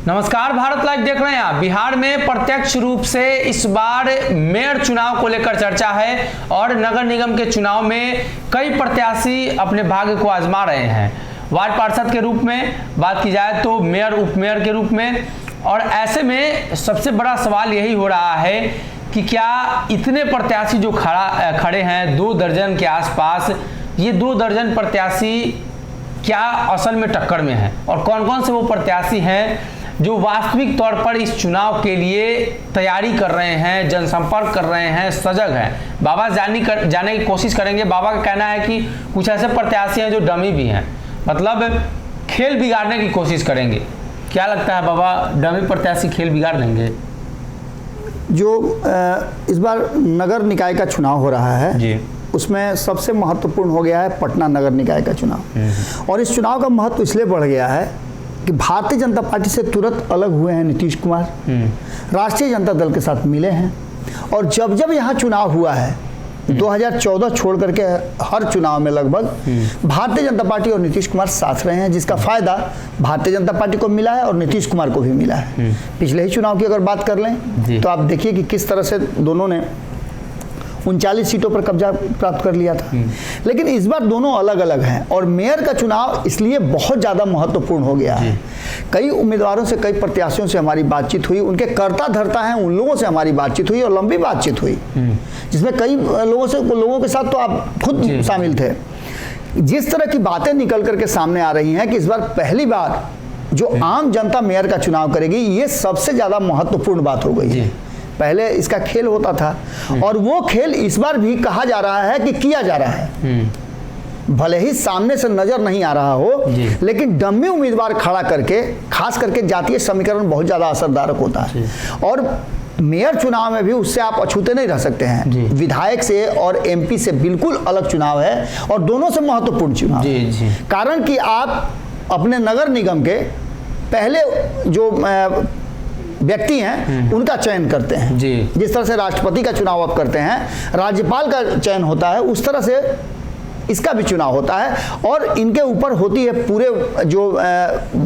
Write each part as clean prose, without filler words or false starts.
नमस्कार, भारत लाइव देख रहे हैं आप। बिहार में प्रत्यक्ष रूप से इस बार मेयर चुनाव को लेकर चर्चा है और नगर निगम के चुनाव में कई प्रत्याशी अपने भाग्य को आजमा रहे हैं। वार्ड पार्षद के रूप में बात की जाए तो मेयर, उपमेयर के रूप में। और ऐसे में सबसे बड़ा सवाल यही हो रहा है कि क्या इतने प्रत्याशी जो खड़े हैं 2 दर्जन के आसपास, ये 2 दर्जन प्रत्याशी क्या असल में टक्कर में हैं और कौन कौन से वो प्रत्याशी हैं जो वास्तविक तौर पर इस चुनाव के लिए तैयारी कर रहे हैं, जनसंपर्क कर रहे हैं, सजग हैं। बाबा जाने की कोशिश करेंगे। बाबा का कहना है कि कुछ ऐसे प्रत्याशी हैं जो डमी भी हैं, मतलब खेल बिगाड़ने की कोशिश करेंगे। क्या लगता है बाबा, डमी प्रत्याशी खेल बिगाड़ देंगे? जो इस बार नगर निकाय का चुनाव हो रहा है जी, उसमें सबसे महत्वपूर्ण हो गया है पटना नगर निकाय का चुनाव। और इस चुनाव का महत्व इसलिए बढ़ गया है कि भारतीय जनता पार्टी से तुरंत अलग हुए हैं नीतीश कुमार, राष्ट्रीय जनता दल के साथ मिले हैं। और जब जब यहाँ चुनाव हुआ है 2014 छोड़ करके हर चुनाव में लगभग भारतीय जनता पार्टी और नीतीश कुमार साथ रहे हैं, जिसका फायदा भारतीय जनता पार्टी को मिला है और नीतीश कुमार को भी मिला है। पिछले ही चुनाव की अगर बात कर लें तो आप देखिए कि किस तरह से दोनों ने 39 सीटों पर कब्जा प्राप्त कर लिया था। लेकिन इस बार दोनों अलग अलग हैं और मेयर का चुनाव इसलिए बहुत ज़्यादा महत्वपूर्ण हो गया है। कई उम्मीदवारों से, कई प्रत्याशियों से हमारी बातचीत हुई, उनके कर्ता धर्ता हैं उन लोगों से हमारी बातचीत हुई और लंबी बातचीत हुई, जिसमें कई लोगों के साथ तो आप खुद शामिल थे। जिस तरह की बातें निकल करके सामने आ रही हैं कि इस बार पहली बार जो आम जनता मेयर का चुनाव करेगी, ये सबसे ज़्यादा महत्वपूर्ण बात हो गई है। पहले इसका खेल होता था और वो खेल इस बार भी कहा जा रहा है कि किया जा रहा है। भले ही सामने से नजर नहीं आ रहा हो, लेकिन डम्मी उम्मीदवार खड़ा करके, खास करके जातीय समीकरण बहुत ज्यादा असरदारक होता है। और मेयर चुनाव में भी उससे आप अछूते नहीं रह सकते हैं। विधायक से और एमपी से बिल्कुल अलग चुनाव है और दोनों से महत्वपूर्ण चुनाव है। कारण कि आप अपने नगर निगम के पहले जो व्यक्ति हैं उनका चयन करते हैं। जिस तरह से राष्ट्रपति का चुनाव आप करते हैं, राज्यपाल का चयन होता है, उस तरह से इसका भी चुनाव होता है। और इनके ऊपर होती है पूरे जो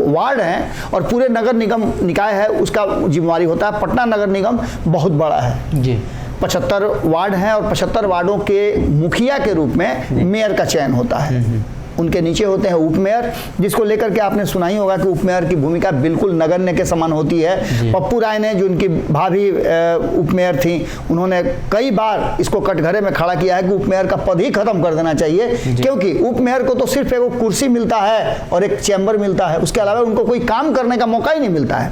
वार्ड हैं और पूरे नगर निगम निकाय है, उसका जिम्मेवारी होता है। पटना नगर निगम बहुत बड़ा है जी, 75 वार्ड हैं और 75 वार्डों के मुखिया के रूप में मेयर का चयन होता है। उनके नीचे होते हैं उपमेयर, जिसको लेकर के आपने सुना ही होगा कि उपमेयर की भूमिका बिल्कुल नगण्य के समान होती है। पप्पू राय ने, जो उनकी भाभी उपमेयर थी, उन्होंने कई बार इसको कटघरे में खड़ा किया है कि उपमेयर का पद ही खत्म कर देना चाहिए, क्योंकि उपमेयर को तो सिर्फ एक कुर्सी मिलता है और एक चैम्बर मिलता है, उसके अलावा उनको कोई काम करने का मौका ही नहीं मिलता है।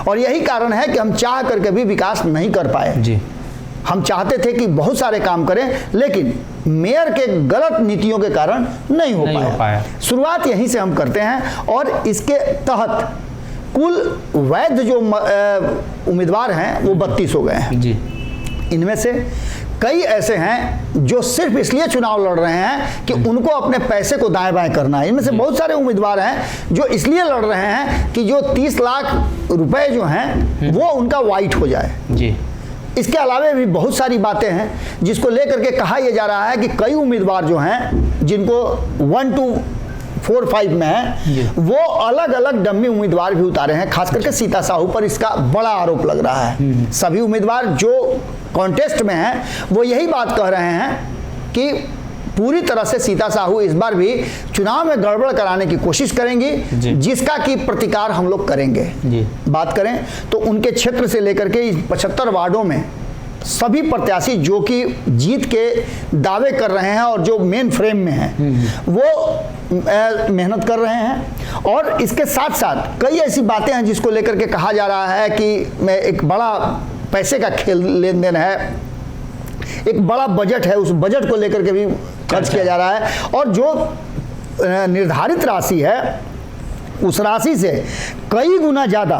और यही कारण है कि हम चाह करके भी विकास नहीं कर पाए। हम चाहते थे कि बहुत सारे काम करें, लेकिन मेयर के गलत नीतियों के कारण नहीं हो पाया। शुरुआत यहीं से हम करते हैं और इसके तहत कुल वैध जो उम्मीदवार हैं वो 32 हो गए हैं। इनमें से कई ऐसे हैं जो सिर्फ इसलिए चुनाव लड़ रहे हैं कि उनको अपने पैसे को दाएं बाएं करना है। इनमें से बहुत सारे उम्मीदवार हैं जो इसलिए लड़ रहे हैं कि जो 30 लाख रुपए जो हैं वो उनका वाइट हो जाए। इसके अलावा भी बहुत सारी बातें हैं जिसको लेकर के कहा यह जा रहा है कि कई उम्मीदवार जो हैं जिनको 1 to 4, 5 में है, वो अलग अलग डम्मी उम्मीदवार भी उतारे हैं। खास करके सीता साहू पर इसका बड़ा आरोप लग रहा है। सभी उम्मीदवार जो कॉन्टेस्ट में हैं वो यही बात कह रहे हैं कि पूरी तरह से सीता साहू इस बार भी चुनाव में गड़बड़ कराने की कोशिश करेंगी, जिसका कि प्रतिकार हम लोग करेंगे। बात करें तो उनके क्षेत्र से लेकर के 75 वार्डों में सभी प्रत्याशी जो कि जीत के दावे कर रहे हैं और जो मेन फ्रेम में हैं वो मेहनत कर रहे हैं। और इसके साथ साथ कई ऐसी बातें हैं जिसको लेकर के कहा जा रहा है कि एक बड़ा पैसे का खेल लेन देन है, एक बड़ा बजट है, उस बजट को लेकर के भी खर्च किया जा रहा है। और जो निर्धारित राशि है उस राशि से कई गुना ज़्यादा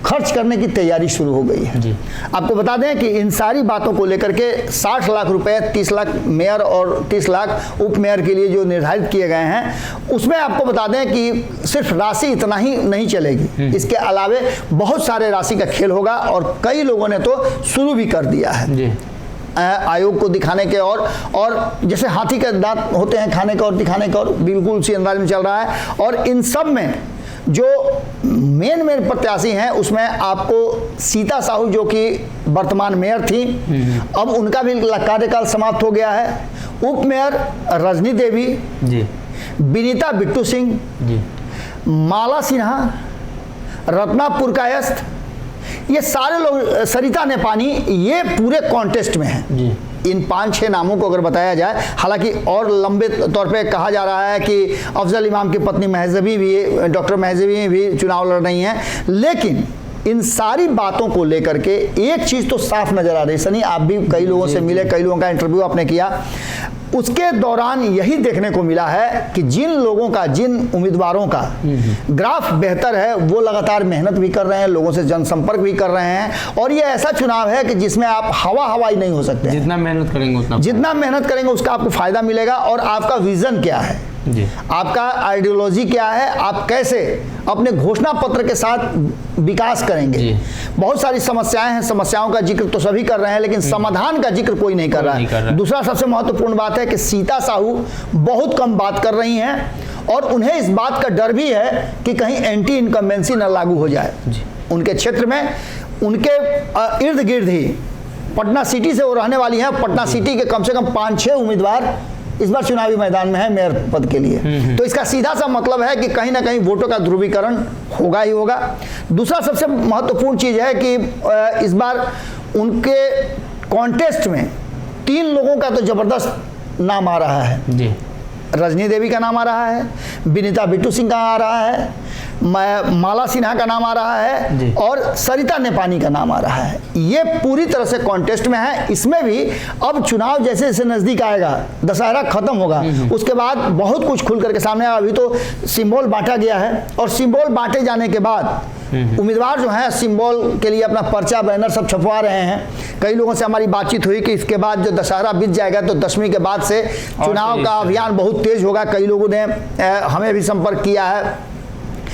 खर्च करने की तैयारी शुरू हो गई है। आपको बता दें कि इन सारी बातों को लेकर के 60 लाख रुपए, 30 लाख मेयर और 30 लाख उप मेयर के लिए जो निर्धारित किए गए हैं, उसमें आपको बता दें कि सिर्फ राशि इतना ही नहीं चलेगी, इसके अलावे बहुत सारे राशि का खेल होगा और कई लोगों ने तो शुरू भी कर दिया है आयोग को दिखाने के। और जैसे हाथी के दांत होते हैं खाने का और दिखाने का, और बिल्कुल उसी अंदाज में चल रहा है। और इन सब में जो मेन प्रत्याशी हैं उसमें आपको सीता साहू जो कि वर्तमान मेयर थी, अब उनका भी कार्यकाल समाप्त हो गया है। उप मेयर रजनी देवी जी, विनीता बिट्टू सिंह जी, माला सिन्हा, रत्ना पुरकायस्थ, ये सारे लोग, सरिता नेपानी, ये पूरे कॉन्टेस्ट में हैं। जी। इन 5-6 नामों को अगर बताया जाए, हालांकि और लंबे तौर पे कहा जा रहा है कि अफजल इमाम की पत्नी महजबी भी, डॉक्टर महजबी भी चुनाव लड़ रही हैं, लेकिन इन सारी बातों को लेकर के एक चीज़ तो साफ नजर आ रही। सनी, आप भी कई लोगों से मिले, कई लोगों का इंटरव्यू आपने किया, उसके दौरान यही देखने को मिला है कि जिन लोगों का, जिन उम्मीदवारों का ग्राफ बेहतर है वो लगातार मेहनत भी कर रहे हैं, लोगों से जनसंपर्क भी कर रहे हैं, और ये ऐसा चुनाव है कि जिसमें आप हवाई नहीं हो सकते। जितना मेहनत करेंगे उतना, जितना मेहनत करेंगे उसका आपको फायदा मिलेगा। और आपका विजन क्या है, जी, आपका आइडियोलॉजी क्या है, आप कैसे अपने घोषणा पत्र के साथ विकास करेंगे। जी। बहुत सारी समस्याएं हैं, समस्याओं का जिक्र तो सभी कर रहे हैं, लेकिन समाधान का जिक्र कोई नहीं कर रहा है। दूसरा सबसे महत्वपूर्ण बात है कि सीता साहू बहुत कम बात कर रही हैं, और उन्हें इस बात का डर भी है कि कहीं एंटी इनकम्बेंसी न लागू हो जाए। उनके क्षेत्र में, उनके इर्द गिर्द ही पटना सिटी से वो रहने वाली हैं। पटना सिटी के कम से कम 5-6 उम्मीदवार इस बार चुनावी मैदान में है मेयर पद के लिए। तो इसका सीधा सा मतलब है कि कहीं ना कहीं वोटों का ध्रुवीकरण होगा ही होगा। दूसरा सबसे महत्वपूर्ण चीज है कि इस बार उनके कॉन्टेस्ट में 3 लोगों का तो जबरदस्त नाम आ रहा है। जी, रजनी देवी का नाम आ रहा है, विनीता बिट्टू सिंह का आ रहा है, माला सिन्हा का नाम आ रहा है, और सरिता नेपानी का नाम आ रहा है। ये पूरी तरह से कॉन्टेस्ट में है। इसमें भी अब चुनाव जैसे जैसे नजदीक आएगा, दशहरा खत्म होगा, उसके बाद बहुत कुछ खुल करके सामने आएगा। अभी तो सिंबल बांटा गया है, और सिंबल बांटे जाने के बाद उम्मीदवार जो है सिंबल के लिए अपना पर्चा, बैनर सब छपवा रहे हैं। कई लोगों से हमारी बातचीत हुई कि इसके बाद जो दशहरा बीत जाएगा तो दशमी के बाद से चुनाव का अभियान बहुत तेज होगा। कई लोगों ने हमें भी संपर्क किया है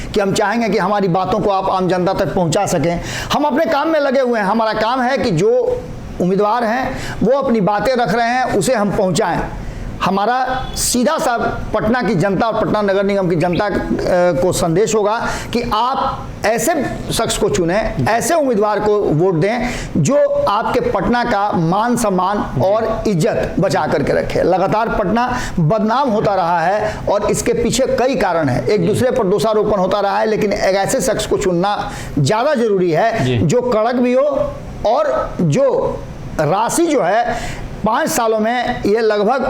कि हम चाहेंगे कि हमारी बातों को आप आम जनता तक पहुंचा सकें। हम अपने काम में लगे हुए हैं। हमारा काम है कि जो उम्मीदवार हैं वो अपनी बातें रख रहे हैं उसे हम पहुंचाएं। हमारा सीधा सा पटना की जनता और पटना नगर निगम की जनता को संदेश होगा कि आप ऐसे शख्स को चुनें, ऐसे उम्मीदवार को वोट दें जो आपके पटना का मान सम्मान और इज्जत बचा करके रखे। लगातार पटना बदनाम होता रहा है और इसके पीछे कई कारण हैं। एक दूसरे पर दोषारोपण होता रहा है, लेकिन एक ऐसे शख्स को चुनना ज़्यादा जरूरी है जो कड़क भी हो, और जो राशि जो है 5 सालों में ये लगभग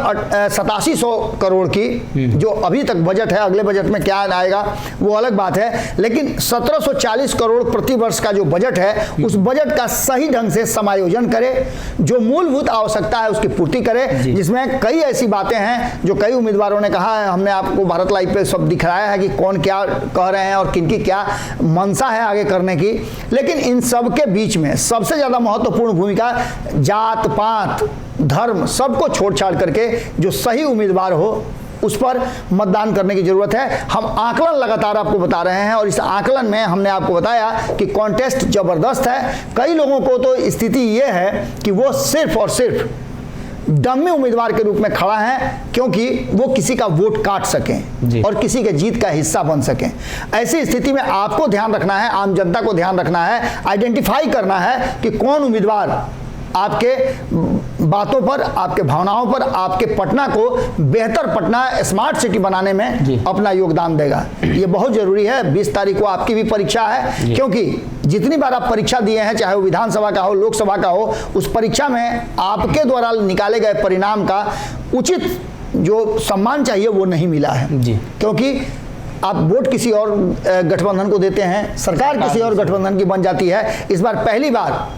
8700 करोड़ की जो अभी तक बजट है, अगले बजट में क्या आएगा वो अलग बात है, लेकिन 1740 करोड़ प्रति वर्ष का जो बजट है उस बजट का सही ढंग से समायोजन करे, जो मूलभूत आवश्यकता है उसकी पूर्ति करे, जिसमें कई ऐसी बातें हैं जो कई उम्मीदवारों ने कहा है। हमने आपको भारत लाइव पे सब दिखाया है कि कौन क्या कह रहे हैं और किनकी क्या मंशा है आगे करने की, लेकिन इन सब के बीच में सबसे ज़्यादा महत्वपूर्ण भूमिका जात पात धर्म सबको छोड़ छाड़ करके जो सही उम्मीदवार हो उस पर मतदान करने की जरूरत है। हम आकलन लगातार आपको बता रहे हैं, और इस आकलन में हमने आपको बताया कि कॉन्टेस्ट जबरदस्त है। कई लोगों को तो स्थिति ये है कि वो सिर्फ और सिर्फ डम्मी उम्मीदवार के रूप में खड़ा है, क्योंकि वो किसी का वोट काट सकें और किसी के जीत का हिस्सा बन सकें। ऐसी स्थिति में आपको ध्यान रखना है, आम जनता को ध्यान रखना है, आइडेंटिफाई करना है कि कौन उम्मीदवार आपके बातों पर, आपके भावनाओं पर, आपके पटना को बेहतर पटना, स्मार्ट सिटी बनाने में अपना योगदान देगा। ये बहुत जरूरी है। 20 तारीख को आपकी भी परीक्षा है, क्योंकि जितनी बार आप परीक्षा दिए हैं, चाहे वो विधानसभा का हो, लोकसभा का हो, उस परीक्षा में आपके द्वारा निकाले गए परिणाम का उचित जो सम्मान चाहिए वो नहीं मिला है। क्योंकि आप वोट किसी और गठबंधन को देते हैं, सरकार किसी और गठबंधन की बन जाती है। इस बार पहली बार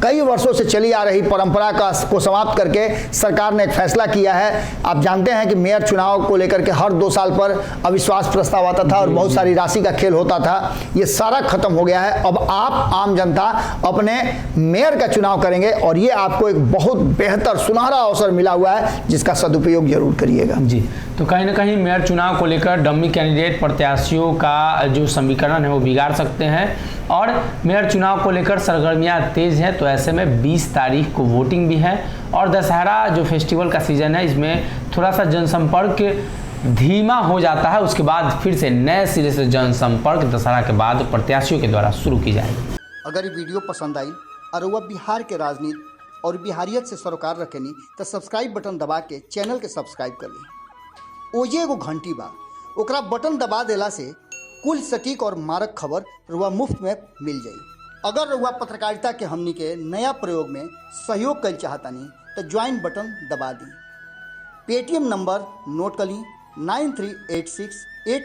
कई वर्षों से चली आ रही परंपरा को समाप्त करके सरकार ने एक फैसला किया है। आप जानते हैं कि मेयर चुनाव को लेकर के हर 2 साल पर अविश्वास प्रस्ताव आता था और बहुत सारी राशि का खेल होता था। ये सारा खत्म हो गया है। अब आप आम जनता अपने मेयर का चुनाव करेंगे, और ये आपको एक बहुत बेहतर सुनहरा अवसर मिला हुआ है, जिसका सदुपयोग जरूर करिएगा। जी, तो कहीं ना कहीं मेयर चुनाव को लेकर डम्मी कैंडिडेट प्रत्याशियों का जो समीकरण है वो बिगाड़ सकते हैं, और मेयर चुनाव को लेकर सरगर्मियां तेज हैं। तो ऐसे में 20 तारीख को वोटिंग भी है, और दशहरा जो फेस्टिवल का सीज़न है इसमें थोड़ा सा जनसंपर्क धीमा हो जाता है, उसके बाद फिर से नए सिरे से जनसंपर्क दशहरा के बाद प्रत्याशियों के द्वारा शुरू की जाएगी। अगर ये वीडियो पसंद आई और वह बिहार के राजनीति और बिहारियत से सरोकार रखेनी तो सब्सक्राइब बटन दबा के चैनल के सब्सक्राइब कर ली। ओजे एगो घंटी बा, ओकरा बटन दबा देला से कुल सटीक और मारक खबर रुआ मुफ्त में मिल जाई। अगर रुआ पत्रकारिता के हमनी के नया प्रयोग में सहयोग कर चाहतानी तो ज्वाइन बटन दबा दी। पेटीएम नंबर नोट कर ली 9386